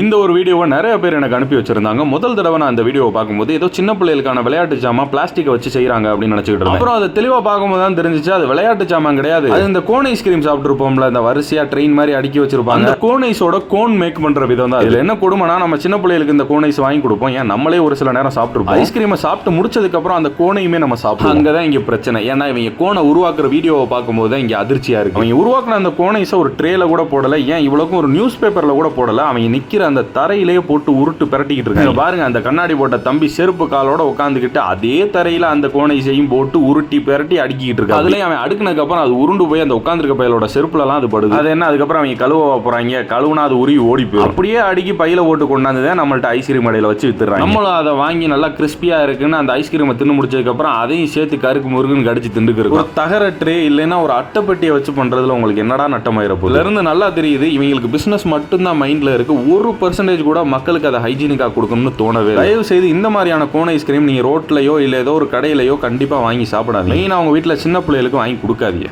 இந்த ஒரு வீடியோவை நிறைய பேர் எனக்கு அனுப்பி வச்சிருந்தாங்க. முதல் தடவை நான் இந்த வீடியோவை பார்க்கும்போது ஏதோ சின்ன பிள்ளைகளுக்கான விளையாட்டு ஜாமான் பிளாஸ்டிக்கை வச்சு செய்யறாங்க அப்படின்னு நினைச்சிட்டு இருந்தேன். அப்புறம் அதை தெளிவா பார்க்கும்போது தான் தெரிஞ்சிச்சு அது விளையாட்டு ஜாமான் கிடையாது. அது இந்த கோன் ஐஸ்கிரீம் சாப்பிட்டுருப்போம்ல, இந்த வரிசையா ட்ரெயின் மாதிரி அடுக்கி வச்சிருப்பாங்க. அந்த கோன் ஐஸோட கோன் மேக் பண்ற விதம் தான். இதுல என்ன கொடுமைனா, நம்ம சின்ன பிள்ளைகளுக்கு இந்த கோன் ஐஸ் வாங்கி கொடுப்போம், ஏன் நம்மளே ஒரு சில நேரம் சாப்பிட்டுருப்போம். ஐஸ்கிரீமை சாப்பிட்டு முடிச்சதுக்கு அப்புறம் அந்த கோனையுமே நம்ம சாப்பிடுவோம். அங்கதான் இங்க பிரச்சனை. ஏன்னா இவங்க கோனை உருவாக்குற வீடியோவை பார்க்கும்போது தான் இங்க அதிர்ச்சியா இருக்கு. அவங்க உருவாக்குன அந்த கோன் ஐஸை ஒரு ட்ரேல கூட போடல, ஏன் இவ்வளவுக்கும் ஒரு நியூஸ் பேப்பர்ல கூட போடல. அவங்க நிக்கிற அந்த தரையிலே போட்டு உருட்டு பிரட்டிக்கிட்டு இருக்காங்க. பாருங்க, அந்த கண்ணாடி போட்ட தம்பி செருப்பு காலோட உட்காந்துக்கிட்டு அதே தரையில அந்த கோனை செய்யும் போட்டு உருட்டி பிரட்டி அடிக்கிட்டு இருக்காங்க. அதுலயும் அவன் அடுக்குனதுக்கு அப்புறம் அது உருண்டு போய் அந்த உட்காந்துருக்க பையலோட செருப்புல எல்லாம் அது படுது. அது என்ன, அதுக்கப்புறம் அவங்க கழுவ போறாங்க, கழுவுனா அது உருவி ஓடி போய் அப்படியே அடிக்கி பையில போட்டு கொண்டாந்துதான் நம்மள்ட்ட ஐஸ்கிரீம் கடையில வச்சு வித்துறாங்க. நம்மளும் அதை வாங்கி நல்லா கிறிஸ்பியா இருக்குன்னு அந்த ஐஸ்கிரீமை தின்னு முடிச்சதுக்கு அப்புறம் அதையும் சேர்த்து கருக்கு முருகுன்னு கடிச்சு திண்டுக்கு இருக்கும். ஒரு தகர ட்ரே இல்லைன்னா ஒரு அட்டைப்பட்டியை வச்சு பண்றதுல உங்களுக்கு என்னடா நட்டமாயிரப்போ இருந்து நல்லா தெரியுது. இவங்களுக்கு பிசினஸ் மட்டும்தான் மைண்ட்ல இருக்கு. 1% கூட மக்களுக்கு அதை ஹைஜீனிக்கா கொடுக்கணும்னு தோணவே. தயவு செய்து இந்த மாதிரியான கோன் ஐஸ்கிரீம் நீங்க ரோட்லயோ இல்ல ஏதோ ஒரு கடையிலயோ கண்டிப்பா வாங்கி சாப்பிடாதீங்க. மெயினா அவங்க வீட்டுல சின்ன பிள்ளைகளுக்கு வாங்கி கொடுக்காதீங்க.